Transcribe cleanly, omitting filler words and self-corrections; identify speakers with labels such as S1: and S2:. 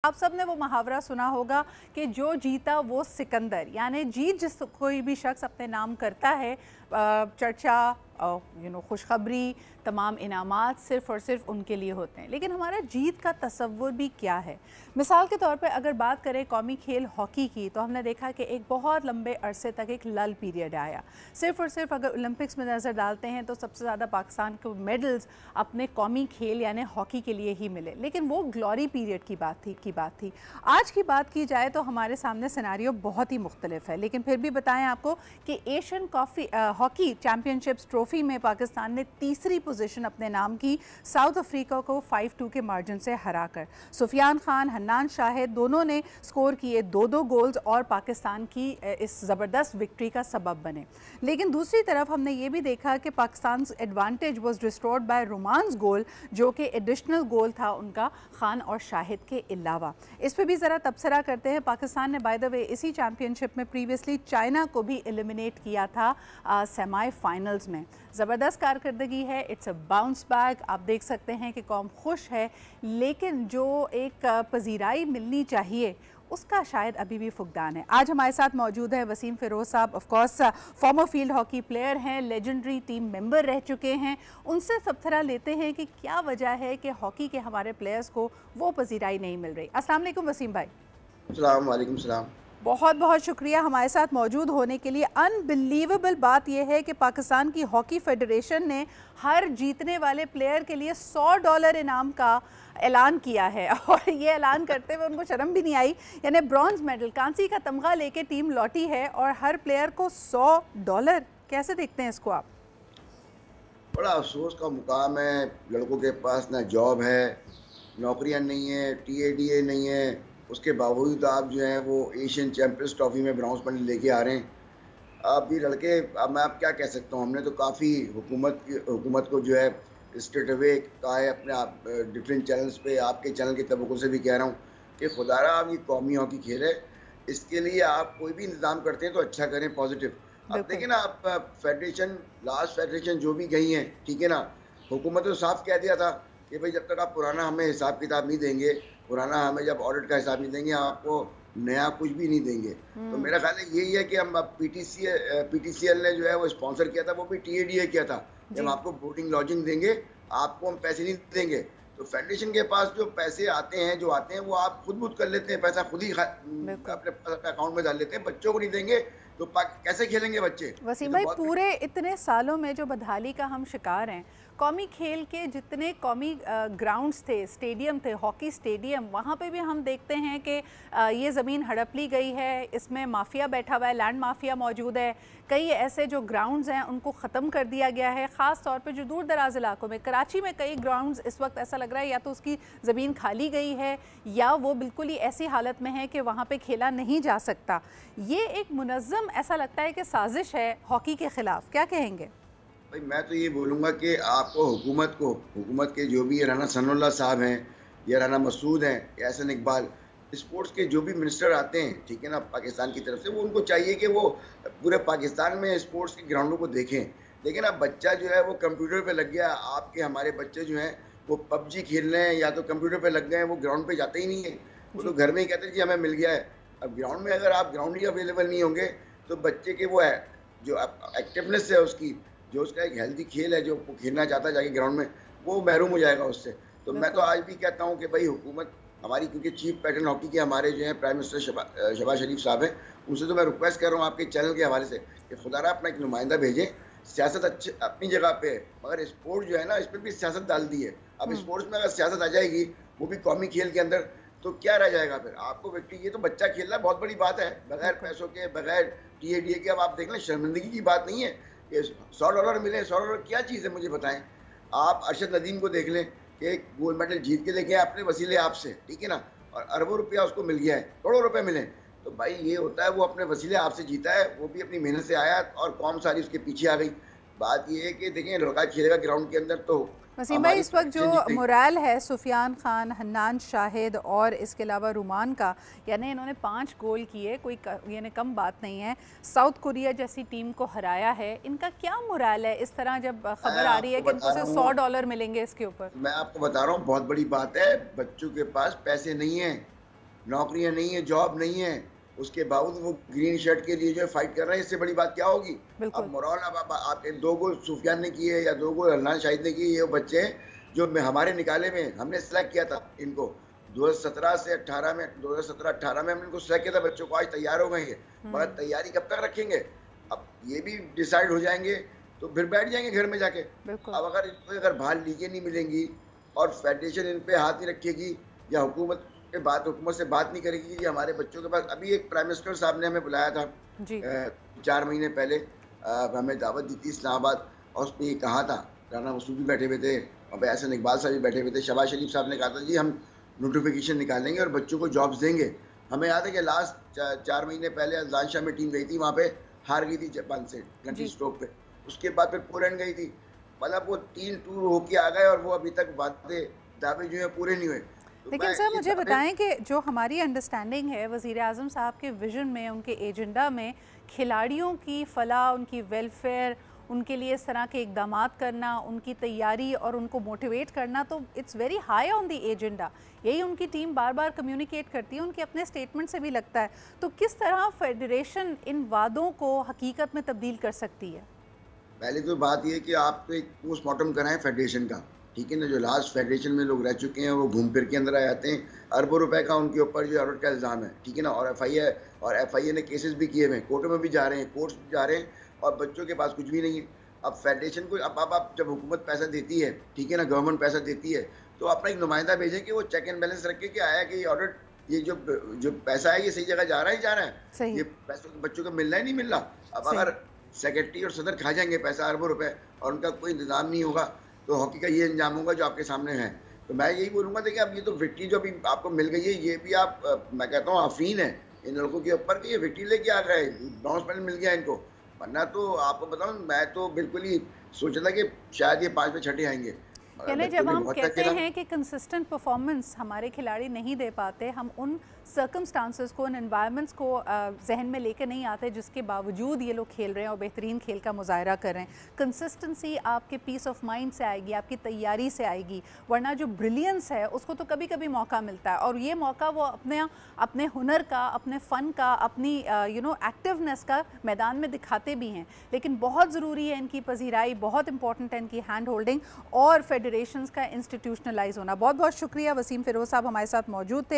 S1: आप सब ने वो मुहावरा सुना होगा कि जो जीता वो सिकंदर, यानी जीत जिस कोई भी शख्स अपने नाम करता है, चर्चा, खुशखबरी, तमाम इनामात सिर्फ़ और सिर्फ उनके लिए होते हैं। लेकिन हमारा जीत का तसव्वुर भी क्या है? मिसाल के तौर पे अगर बात करें कौमी खेल हॉकी की, तो हमने देखा कि एक बहुत लंबे अरसे तक एक लल पीरियड आया। सिर्फ़ और सिर्फ अगर ओलंपिक्स में नज़र डालते हैं तो सबसे ज़्यादा पाकिस्तान को मेडल्स अपने कौमी खेल यानी हॉकी के लिए ही मिले, लेकिन वो ग्लोरी पीरियड की बात थी। आज की बात की जाए तो हमारे सामने सिनारियो बहुत ही मुख्तलिफ है, लेकिन फिर भी बताएं आपको कि एशियन हॉकी चैम्पियनशिप्स ट्रॉफी में पाकिस्तान ने तीसरी पोजीशन अपने नाम की, साउथ अफ्रीका को 5-2 के मार्जिन से हराकर। सुफियान खान, हन्नान शाहिद दोनों ने स्कोर किए 2-2 गोल्स और पाकिस्तान की इस ज़बरदस्त विक्ट्री का सबब बने। लेकिन दूसरी तरफ हमने ये भी देखा कि Pakistan advantage was restored by romance goal, जो कि एडिशनल गोल था उनका खान और शाहिद के अलावा। इस पर भी ज़रा तबसरा करते हैं। पाकिस्तान ने बाय द वे इसी चैम्पियनशिप में प्रीवियसली चाइना को भी एलिमिनेट किया था सेमीफाइनल्स में। ज़बरदस्त कारकर्दगी है, इट्स अ बाउंस बैक। आप देख सकते हैं कि कौम खुश है, लेकिन जो एक पजीराई मिलनी चाहिए उसका शायद अभी भी फुकदान है। आज हमारे साथ मौजूद है वसीम फ़िरोज़ साहब, of course farmer field hockey player हैं, लेजेंडरी टीम मेंबर रह चुके हैं। उनसे सबसरा लेते हैं कि क्या वजह है कि हॉकी के हमारे प्लेयर्स को वो पजीराई नहीं मिल रही। अस्सलाम वालेकुम वसीम भाई।
S2: अस्सलाम वालेकुम सलाम।
S1: बहुत बहुत शुक्रिया हमारे साथ मौजूद होने के लिए। अनबिलीवेबल बात यह है कि पाकिस्तान की हॉकी फेडरेशन ने हर जीतने वाले प्लेयर के लिए $100 इनाम का ऐलान किया है, और ये ऐलान करते हुए उनको शर्म भी नहीं आई। यानी ब्रॉन्ज मेडल, कांसी का तमगा लेके टीम लौटी है और हर प्लेयर को $100। कैसे देखते हैं इसको आप?
S2: बड़ा अफसोस का मुकाम है, लड़कों के पास ना जॉब है, नौकरियां नहीं है, TADA नहीं है, उसके बावजूद आप जो है वो एशियन चैम्पियंस ट्रॉफी में ब्रॉन्ज मेडल लेके आ रहे हैं। अब ये लड़के, अब मैं आप क्या कह सकता हूँ, हमने तो काफ़ी हुकूमत को जो है स्ट्रेट अवे कहा है अपने आप डिफरेंट चैनल्स पे, आपके चैनल के तबकों से भी कह रहा हूँ कि खुदारा आप ये कौमी हॉकी खेल है, इसके लिए आप कोई भी इंतज़ाम करते हैं तो अच्छा करें, पॉजिटिव। अब देखिए ना, आप फेडरेशन, लास्ट फेडरेशन जो भी गई हैं, ठीक है ना, हुकूमत ने तो साफ कह दिया था कि भाई जब तक आप पुराना हमें हिसाब किताब नहीं देंगे, पुराना हमें जब ऑडिट का हिसाब नहीं देंगे, आपको नया कुछ भी नहीं देंगे। तो मेरा ख्याल है यही है कि हम PTCL ने जो है वो स्पॉन्सर किया था, वो भी TADA किया था, जब आपको बोटिंग लॉजिंग देंगे आपको हम पैसे नहीं देंगे। तो फेडरेशन के पास जो पैसे आते हैं वो आप खुद कर लेते हैं, पैसा खुद ही अपने अकाउंट में डाल लेते हैं, बच्चों को नहीं देंगे तो कैसे खेलेंगे बच्चे?
S1: वसीम भाई, पूरे इतने सालों में जो बदहाली का हम शिकार हैं, कौमी खेल के जितने कौमी ग्राउंड्स थे, स्टेडियम थे, हॉकी स्टेडियम, वहाँ पे भी हम देखते हैं कि ये ज़मीन हड़प ली गई है, इसमें माफिया बैठा हुआ है, लैंड माफिया मौजूद है। कई ऐसे जो ग्राउंड्स हैं उनको ख़त्म कर दिया गया है, ख़ास तौर पे जो दूर दराज इलाकों में। कराची में कई ग्राउंड्स इस वक्त ऐसा लग रहा है या तो उसकी ज़मीन खाली गई है या वो बिल्कुल ही ऐसी हालत में है कि वहाँ पर खेला नहीं जा सकता। ये एक मुनज़्ज़म ऐसा लगता है कि साजिश है हॉकी के ख़िलाफ़। क्या कहेंगे?
S2: भाई मैं तो ये बोलूँगा कि आपको हुकूमत के जो भी राना सनाउल्लाह साहब हैं या राना मसूद हैं या एहसन इकबाल, स्पोर्ट्स के जो भी मिनिस्टर आते हैं, ठीक है ना, पाकिस्तान की तरफ से, वो उनको चाहिए कि वो पूरे पाकिस्तान में स्पोर्ट्स के ग्राउंडों को देखें। लेकिन अब बच्चा जो है वो कंप्यूटर पे लग गया, आपके हमारे बच्चे जो हैं वो PUBG खेल रहे हैं या तो कंप्यूटर पे लग गए हैं, वो ग्राउंड पे जाते ही नहीं है, वो तो घर में ही कहते हैं जी हमें मिल गया है। अब ग्राउंड में अगर आप ग्राउंड ही अवेलेबल नहीं होंगे तो बच्चे के वो है जो एक्टिवनेस है उसकी, जो उसका एक हेल्दी खेल है, जो खेलना चाहता है जाके ग्राउंड में, वो महरूम हो जाएगा उससे। तो मैं तो आज भी कहता हूँ कि भाई हुकूमत हमारी, क्योंकि चीफ पैटर्न हॉकी के हमारे जो है प्राइम मिनिस्टर शहबाज शरीफ साहब हैं, उनसे तो मैं रिक्वेस्ट कर रहा हूँ आपके चैनल के हवाले से कि खुदारा अपना एक नुमाइंदा भेजें। सियासत अच्छी अपनी जगह पे है, मगर स्पोर्ट जो है ना, इस पर भी सियासत डाल दी है। अब स्पोर्ट्स में अगर सियासत आ जाएगी, वो भी कौमी खेल के अंदर, तो क्या रह जाएगा फिर? आपको विक्ट्री, ये तो बच्चा खेलना बहुत बड़ी बात है, बगैर पैसों के, बगैर TADA के। अब आप देख लें, शर्मिंदगी की बात नहीं है ये $100 मिले। $100 क्या चीज़ है मुझे बताएं। आप अरशद नदीम को देख लें कि गोल्ड मेडल जीत के लेके अपने वसीले आपसे, ठीक है ना, और अरबों रुपया उसको मिल गया है, करोड़ों रुपए मिले। तो भाई ये होता है, वो अपने वसीले आपसे जीता है, वो भी अपनी मेहनत से आया और कौम सारी उसके पीछे आ गई। बात ये है कि देखें, लड़का खेलेगा ग्राउंड के अंदर तो
S1: वसीम भाई, इस वक्त जो मोराल है सुफियान खान, हन्नान शाहिद और इसके अलावा रुमान का, यानी इन्होंने 5 गोल किए, कोई यानी कम बात नहीं है। साउथ कोरिया जैसी टीम को हराया है, इनका क्या मोराल है इस तरह जब खबर आ रही है कि इनको सिर्फ $100 मिलेंगे इसके ऊपर?
S2: मैं आपको बता रहा हूँ, बहुत बड़ी बात है, बच्चों के पास पैसे नहीं है, नौकरियां नहीं है, जॉब नहीं है, उसके बावजूद वो ग्रीन शर्ट के लिए जो है फाइट कर रहे हैं। इससे बड़ी बात क्या होगी? अब
S1: बिल्कुल।
S2: मोरल, अब आपके 2 गोल सुफियान ने किए या 2 गोल अदनान शाहिद ने किए, ये बच्चे हैं जो हमारे निकाले में हमने सिलेक्ट किया था इनको 2017 से 18 में, 2017-18 में हमने इनको सिलेक्ट किया था बच्चों को। आज तैयार हो गए हैं, मगर तैयारी कब तक रखेंगे? अब ये भी डिसाइड हो जाएंगे तो फिर बैठ जाएंगे घर में जाके। अब अगर बाहर लीगें नहीं मिलेंगी और फेडरेशन इन पे हाथ नहीं रखेगी या हुकूमत से बात नहीं करेगी कि हमारे बच्चों के पास, अभी एक प्राइम मिनिस्टर साहब ने हमें बुलाया था
S1: जी।
S2: 4 महीने पहले, हमें दावत दी थी इस्लामाबाद, और उसमें ये कहा था, राना मसूद भी बैठे हुए थे, और एहसन इकबाल साहब भी बैठे हुए थे, शहबाज शरीफ साहब ने कहा था जी हम नोटिफिकेशन निकालेंगे और बच्चों को जॉब्स देंगे। हमें याद है कि लास्ट 4 महीने पहले अजलान शाह में टीम गई थी, वहाँ पे हार गई थी जापान से 20 स्ट्रोक पे। उसके बाद फिर पोलैंड गई थी, मतलब वो 3 टूर होके आ गए और वो अभी तक वादे दावे जो है पूरे नहीं हुए।
S1: लेकिन सर मुझे बताएं कि जो हमारी अंडरस्टैंडिंग है वज़ीर आज़म साहब के विजन में, उनके एजेंडा में खिलाड़ियों की फलाह, उनकी वेलफेयर, उनके लिए इस तरह के इक़दामात करना, उनकी तैयारी और उनको मोटिवेट करना, तो it's very high on the agenda. यही उनकी टीम बार बार कम्युनिकेट करती है, उनके अपने स्टेटमेंट से भी लगता है। तो किस तरह फेडरेशन इन वादों को हकीकत में तब्दील कर सकती है?
S2: पहले तो बात यह कि आप तो एक पोस्टमार्टम कराएं फेडरेशन का, ठीक है ना। जो लास्ट फेडरेशन में लोग रह चुके हैं वो घूम फिर के अंदर आ जाते हैं, अरबों रुपए का उनके ऊपर जो ऑडिट का इल्ज़ाम है, ठीक है ना। और एफआईए ने केसेस भी किए हुए हैं, कोर्टों में भी जा रहे हैं, कोर्ट्स भी जा रहे हैं, और बच्चों के पास कुछ भी नहीं है। अब फेडरेशन को अब जब हुकूमत पैसा देती है, ठीक है ना, गवर्नमेंट पैसा देती है, तो अपना एक नुमाइंदा भेजें कि वो चेक एंड बैलेंस रखे कि आया कि ये ऑडिट, ये जो पैसा है ये सही जगह जा रहा है ही जा रहा है, ये पैसा बच्चों को मिलना ही नहीं मिल रहा। अब अगर सेक्रेटरी और सदर खा जाएंगे पैसा अरबों रुपए और उनका कोई इंतजाम नहीं होगा, तो हॉकी का ये अंजाम होगा जो आपके सामने है। तो मैं यही बोलूँगा, देखिए अब ये तो विक्ट्री जो अभी आपको मिल गई है, ये भी आप मैं कहता हूँ आफरीन है इन लड़कों के ऊपर कि ये विक्ट्री लेके आ गए, ब्रॉन्ज मेडल मिल गया इनको। वरना तो आपको बताऊँ, मैं तो बिल्कुल ही सोचा था कि शायद ये 5 में छठे आएंगे।
S1: यानी जब हम कहते हैं कि कंसिस्टेंट परफॉर्मेंस हमारे खिलाड़ी नहीं दे पाते, हम उन सर्कमस्टांसेस को, उन एनवायरनमेंट्स को जहन में लेकर नहीं आते जिसके बावजूद ये लोग खेल रहे हैं और बेहतरीन खेल का मुजाहरा कर रहे हैं। कंसिस्टेंसी आपके पीस ऑफ माइंड से आएगी, आपकी तैयारी से आएगी, वरना जो ब्रिलियंस है उसको तो कभी कभी मौका मिलता है, और ये मौका वो अपने हुनर का, अपने फ़न का, अपनी एक्टिवनेस का मैदान में दिखाते भी हैं। लेकिन बहुत ज़रूरी है इनकी पजीराई, बहुत इंपॉर्टेंट है इनकी हैंड होल्डिंग और फेडरेशंस का इंस्टीट्यूशनलाइज होना। बहुत बहुत शुक्रिया, वसीम फ़िरोज़ साहब हमारे साथ मौजूद थे।